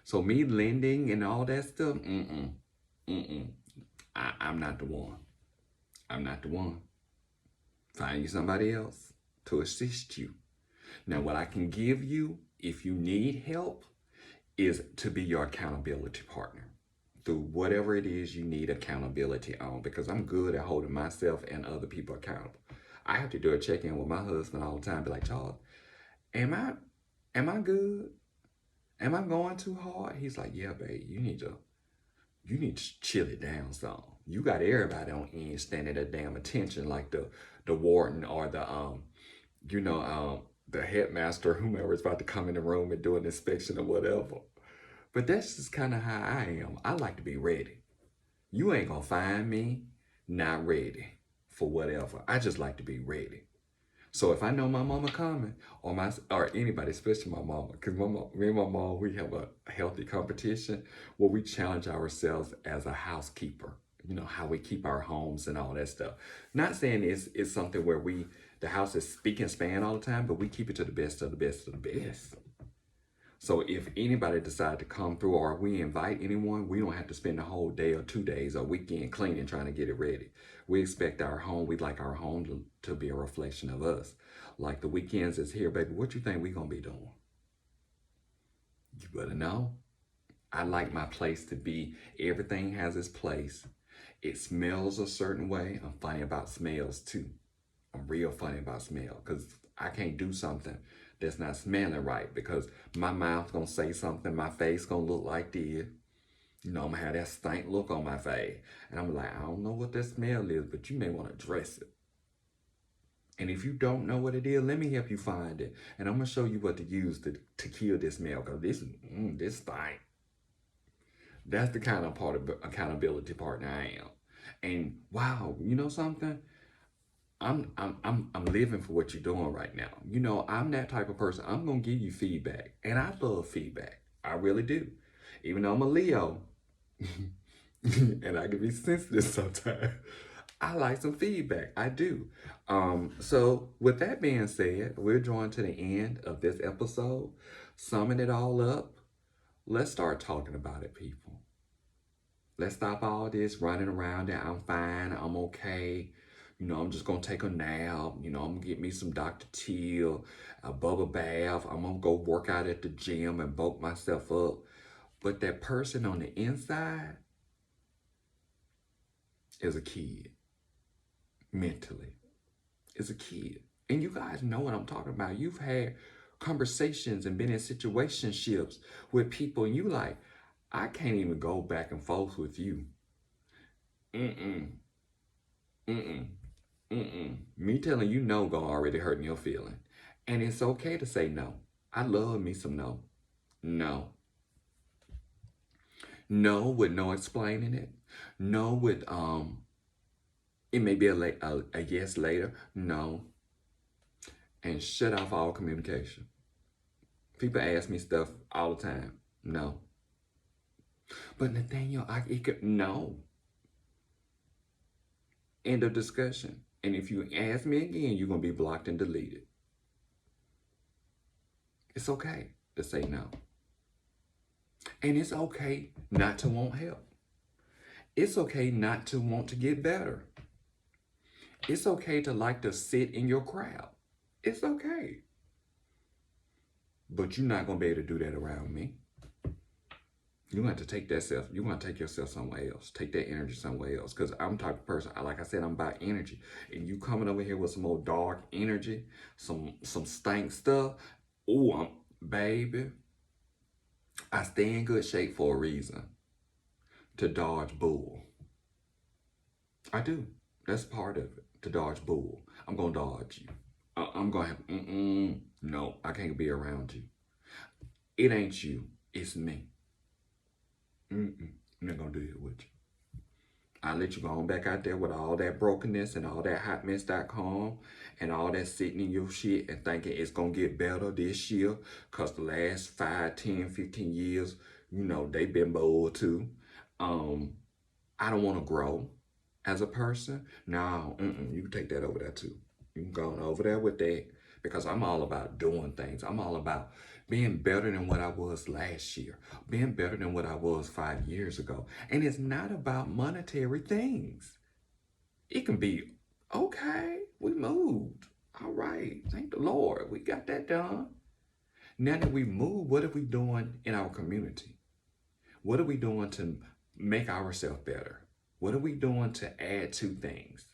So me lending and all that stuff, mm-mm. I'm not the one. I'm not the one. Find you somebody else to assist you. Now, what I can give you if you need help is to be your accountability partner through whatever it is you need accountability on, because I'm good at holding myself and other people accountable. I have to do a check-in with my husband all the time, be like, Charles, am I good? Am I going too hard? He's like, yeah, babe, you need to chill it down some. You got everybody on end standing at damn attention like the warden or the headmaster, whomever is about to come in the room and do an inspection or whatever. But that's just kind of how I am. I like to be ready. You ain't gonna find me not ready for whatever. I just like to be ready. So if I know my mama coming, or anybody, especially my mama, because me and my mom, we have a healthy competition where we challenge ourselves as a housekeeper. You know how we keep our homes and all that stuff. Not saying it's something where the house is speak and span all the time, but we keep it to the best of the best of the best. So if anybody decide to come through or we invite anyone, we don't have to spend a whole day or 2 days or weekend cleaning trying to get it ready. We expect our home, we like our home to be a reflection of us. Like the weekends is here, baby, what you think we gonna be doing? You better know. I like my place to be, everything has its place. It smells a certain way. I'm funny about smells too. I'm real funny about smell because I can't do something that's not smelling right because my mouth gonna say something, my face gonna look like this. You know, I'm gonna have that stank look on my face. And I'm like, I don't know what that smell is, but you may wanna address it. And if you don't know what it is, let me help you find it. And I'm gonna show you what to use to kill this smell because this stank. That's the kind of part of accountability partner I am. And wow, you know something? I'm living for what you're doing right now. You know, I'm that type of person. I'm gonna give you feedback, and I love feedback. I really do. Even though I'm a Leo, and I can be sensitive sometimes. I like some feedback. I do. So with that being said, we're drawing to the end of this episode. Summing it all up, let's start talking about it, people. Let's stop all this running around that I'm fine, I'm okay. You know, I'm just gonna take a nap. You know, I'm gonna get me some Dr. Teal, a bubble bath. I'm gonna go work out at the gym and bulk myself up. But that person on the inside is a kid, mentally, is a kid. And you guys know what I'm talking about. You've had conversations and been in situationships with people, and you like, I can't even go back and forth with you. Mm-mm. Mm-mm. Mm-mm. Me telling you no gonna already hurting your feeling. And it's okay to say no. I love me some no. No. No with no explaining it. No with it may be a yes later. No. And shut off all communication. People ask me stuff all the time. No. But Nathaniel, no. End of discussion. And if you ask me again, you're gonna be blocked and deleted. It's okay to say no. And it's okay not to want help. It's okay not to want to get better. It's okay to like to sit in your crowd. It's okay. But you're not going to be able to do that around me. You're going to have to take you're going to take yourself somewhere else. Take that energy somewhere else. Because I'm the type of person, like I said, I'm about energy. And you coming over here with some more dark energy, some stank stuff. Oh, baby, I stay in good shape for a reason. To dodge bull. I do. That's part of it. To dodge bull. I'm gonna dodge you. I'm gonna have. No, I can't be around you. It ain't you. It's me. I'm not gonna do it with you. I let you go on back out there with all that brokenness and all that hotmess.com and all that sitting in your shit and thinking it's gonna get better this year because the last 5, 10, 15 years, they've been bold too. Um, I don't want to grow as a person. No, you can take that over there too. You can go on over there with that because I'm all about doing things. I'm all about being better than what I was last year, being better than what I was 5 years ago. And it's not about monetary things. It can be, okay, we moved. All right, thank the Lord. We got that done. Now that we moved, what are we doing in our community? What are we doing to make ourselves better? What are we doing to add to things?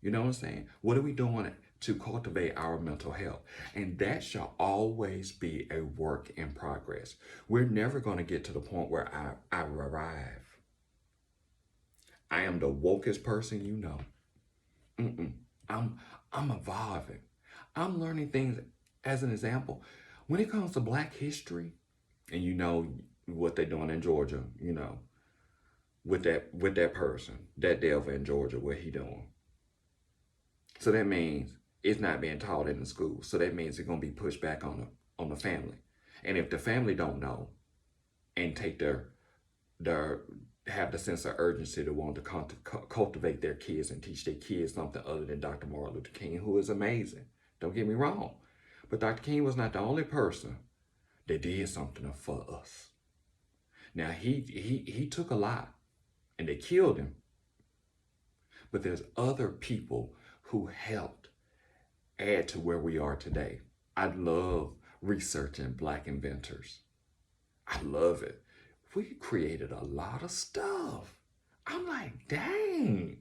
You know what I'm saying? What are we doing to cultivate our mental health? And that shall always be a work in progress. We're never going to get to the point where I arrive. I am the wokest person you know. I'm evolving. I'm learning things. As an example, when it comes to Black history, and you know what they're doing in Georgia, with that person, that devil in Georgia, what he doing. So that means it's not being taught in the school. So that means it's gonna be pushed back on the family. And if the family don't know and take their have the sense of urgency to want to cultivate their kids and teach their kids something other than Dr. Martin Luther King, who is amazing. Don't get me wrong. But Dr. King was not the only person that did something for us. Now he took a lot and they killed him. But there's other people who helped add to where we are today. I love researching Black inventors. I love it. We created a lot of stuff. I'm like, dang,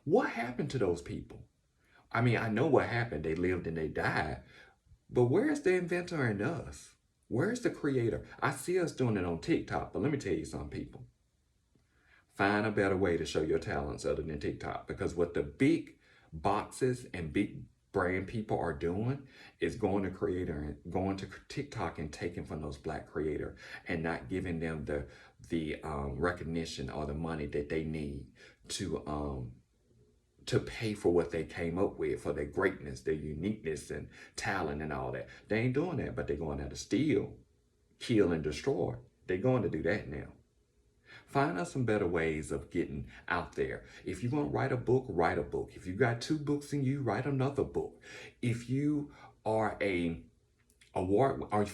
what happened to those people? I mean, I know what happened. They lived and they died. But where's the inventor in us? Where's the creator? I see us doing it on TikTok, but let me tell you something, people. Find a better way to show your talents other than TikTok, because what the big boxes and big brand people are doing is going to TikTok and taking from those Black creators and not giving them the recognition or the money that they need to pay for what they came up with, for their greatness, their uniqueness and talent and all that. They ain't doing that, but they're going out to steal, kill, and destroy. They're going to do that now. Find us some better ways of getting out there. If you're going to write a book, write a book. If you got 2 books in you, write another book. If you are if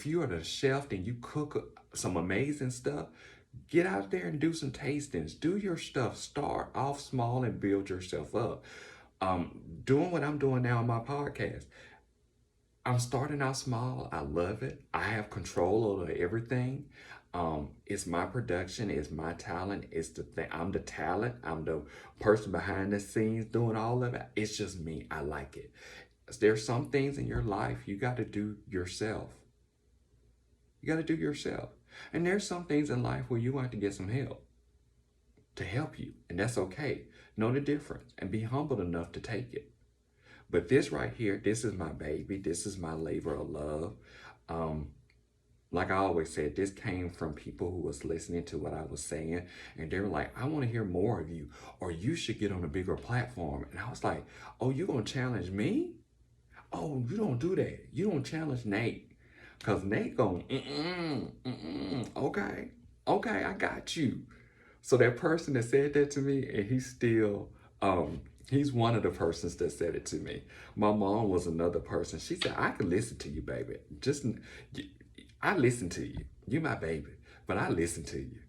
you are the chef and you cook some amazing stuff, get out there and do some tastings. Do your stuff. Start off small and build yourself up. Doing what I'm doing now on my podcast. I'm starting out small. I love it. I have control over everything. It's my production, it's my talent, it's the thing. I'm the talent, I'm the person behind the scenes doing all of it. It's just me. I like it. There's some things in your life you got to do yourself. You got to do yourself. And there's some things in life where you want to get some help to help you, and that's okay. Know the difference and be humble enough to take it. But this right here, this is my baby. This is my labor of love. Like I always said, this came from people who was listening to what I was saying, and they were like, I want to hear more of you, or you should get on a bigger platform. And I was like, oh, you gonna challenge me? Oh, you don't do that. You don't challenge Nate. Because Nate going, okay, I got you. So that person that said that to me, and he's still, he's one of the persons that said it to me. My mom was another person. She said, I can listen to you, baby. I listen to you. You my baby, but I listen to you.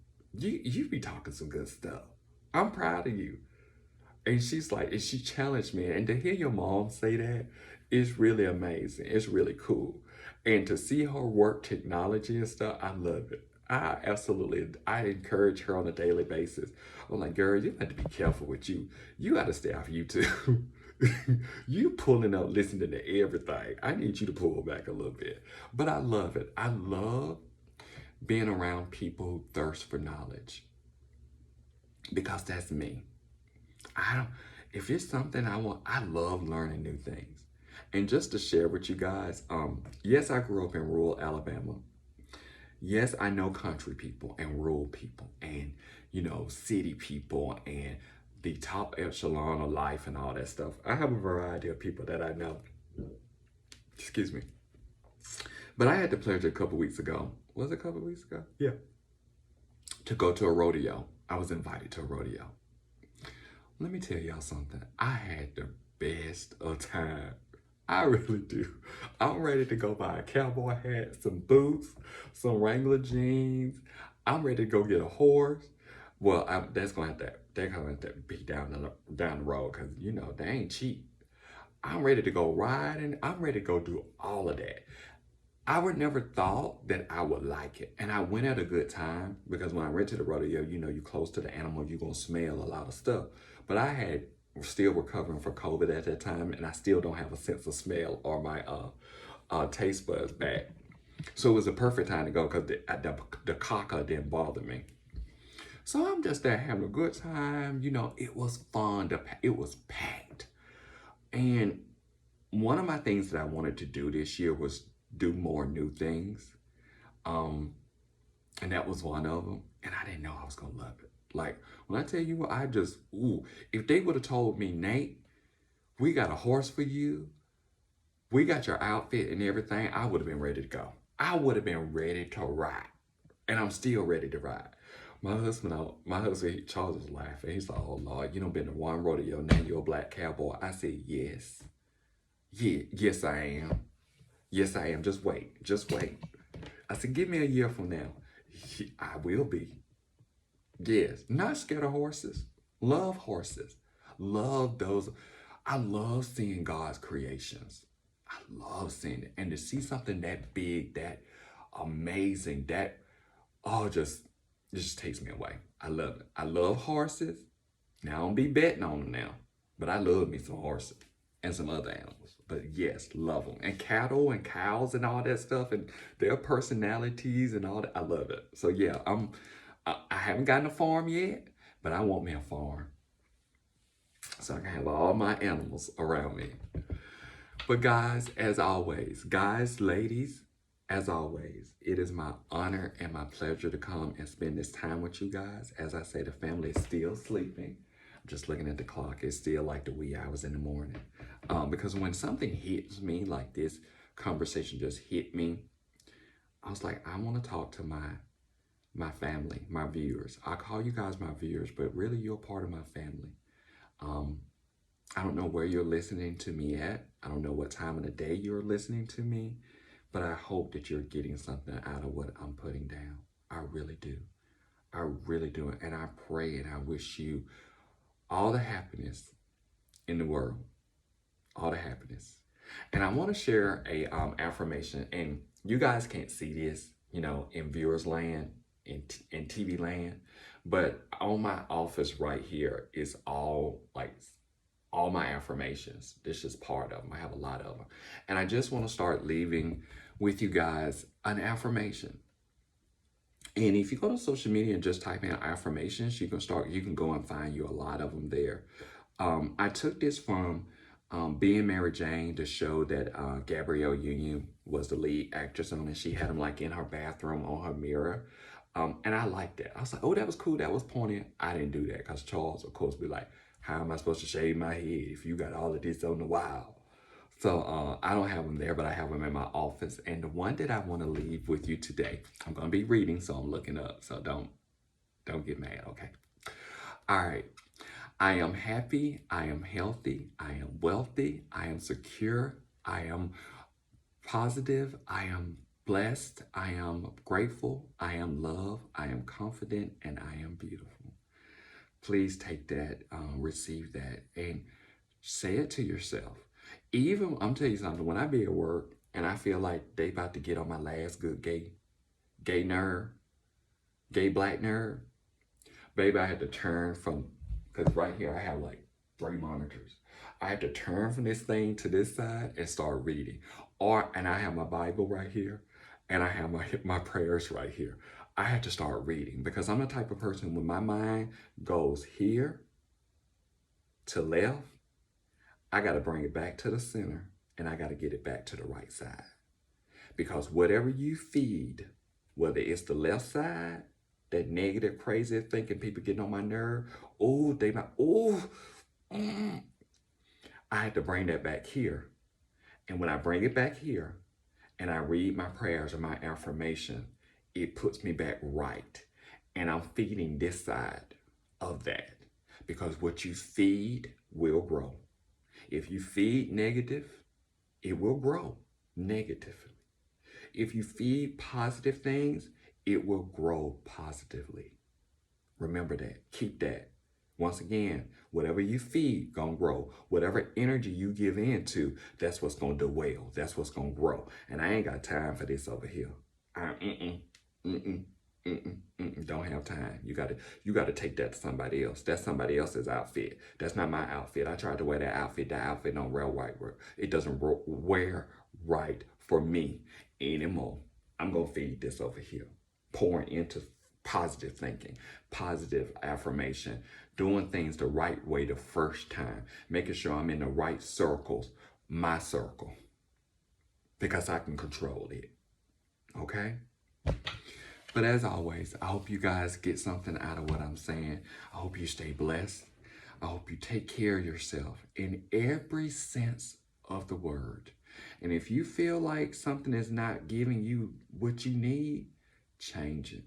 You be talking some good stuff. I'm proud of you. And she's like, and she challenged me. And to hear your mom say that is really amazing. It's really cool. And to see her work technology and stuff, I love it. I encourage her on a daily basis. I'm like, girl, you have to be careful with you. You got to stay off YouTube. You pulling up, listening to everything. I need you to pull back a little bit. But I love it. I love being around people who thirst for knowledge. Because that's me. if it's something I want, I love learning new things. And just to share with you guys, yes, I grew up in rural Alabama. Yes, I know country people and rural people and, city people and the top echelon of life and all that stuff. I have a variety of people that I know. Excuse me. But I had the pleasure a couple weeks ago. Was it a couple weeks ago? Yeah. To go to a rodeo. I was invited to a rodeo. Let me tell y'all something. I had the best of time. I really do. I'm ready to go buy a cowboy hat, some boots, some Wrangler jeans. I'm ready to go get a horse. Well, they're gonna have to be down the road because they ain't cheap. I'm ready to go riding. I'm ready to go do all of that. I would never thought that I would like it. And I went at a good time because when I went to the rodeo, you're close to the animal, you're going to smell a lot of stuff. But I had still recovering from COVID at that time, and I still don't have a sense of smell or my taste buds back. So it was a perfect time to go because the caca didn't bother me. So I'm just there having a good time. It was fun. It was packed. And one of my things that I wanted to do this year was do more new things. And that was one of them. And I didn't know I was going to love it. Like, when I tell you, if they would have told me, Nate, we got a horse for you, we got your outfit and everything, I would have been ready to go. I would have been ready to ride. And I'm still ready to ride. My husband, Charles was laughing. He's like, oh, Lord, you done been to one rodeo, now you're a black cowboy. I said, yes. Yeah, yes, I am. Yes, I am. Just wait. I said, give me a year from now. I will be. Yes. Not scared of horses. Love horses. Love those. I love seeing God's creations. I love seeing it. And to see something that big, that amazing, it just takes me away. I love it. I love horses. Now, I don't be betting on them now. But I love me some horses and some other animals. But yes, love them. And cattle and cows and all that stuff and their personalities and all that. I love it. So yeah, I haven't gotten a farm yet, but I want me a farm. So I can have all my animals around me. But guys, ladies, as always, it is my honor and my pleasure to come and spend this time with you guys. As I say, the family is still sleeping. I'm just looking at the clock. It's still like the wee hours in the morning. Because when something hits me like this conversation just hit me, I was like, I want to talk to my family, my viewers. I call you guys my viewers, but really you're part of my family. I don't know where you're listening to me at. I don't know what time of the day you're listening to me, but I hope that you're getting something out of what I'm putting down. I really do. I really do. And I pray and I wish you all the happiness in the world. All the happiness. And I want to share a affirmation, and you guys can't see this, in viewers land, in TV land, but on my office right here is all my affirmations. This is part of them. I have a lot of them. And I just want to start leaving with you guys an affirmation. And if you go to social media and just type in affirmations, you can go and find you a lot of them there. I took this from Being Mary Jane, the show that Gabrielle Union was the lead actress on, and she had them in her bathroom on her mirror. And I liked that. I was like, oh, that was cool. That was poignant. I didn't do that because Charles, of course, be like, how am I supposed to shave my head if you got all of this on the wall? So I don't have them there, but I have them in my office. And the one that I want to leave with you today, I'm going to be reading, so I'm looking up. So don't get mad, okay? All right. I am happy. I am healthy. I am wealthy. I am secure. I am positive. I am blessed. I am grateful. I am loved. I am confident, and I am beautiful. Please take that, receive that, and say it to yourself. Even, I'm telling you something, when I be at work and I feel like they about to get on my last good gay nerve, gay black nerve, baby, I had to turn from, because right here I have 3 monitors. I had to turn from this thing to this side and start reading. And I have my Bible right here, and I have my prayers right here. I had to start reading because I'm the type of person when my mind goes here, to left, I got to bring it back to the center and I got to get it back to the right side. Because whatever you feed, whether it's the left side, that negative, crazy thinking, people getting on my nerve, oh, they might, oh, I had to bring that back here. And when I bring it back here and I read my prayers or my affirmation, it puts me back right. And I'm feeding this side of that. Because what you feed will grow. If you feed negative, it will grow negatively. If you feed positive things, it will grow positively. Remember that. Keep that. Once again, whatever you feed, gonna grow. Whatever energy you give into, that's what's gonna dwell. That's what's gonna grow. And I ain't got time for this over here. Don't have time. You gotta take that to somebody else. That's somebody else's outfit. That's not my outfit. I tried to wear that outfit. That outfit don't wear right. It doesn't wear right for me anymore. I'm gonna feed this over here. Pouring into positive thinking, positive affirmation, doing things the right way the first time, making sure I'm in the right circles, my circle, because I can control it. Okay? But as always, I hope you guys get something out of what I'm saying. I hope you stay blessed. I hope you take care of yourself in every sense of the word. And if you feel like something is not giving you what you need, change it.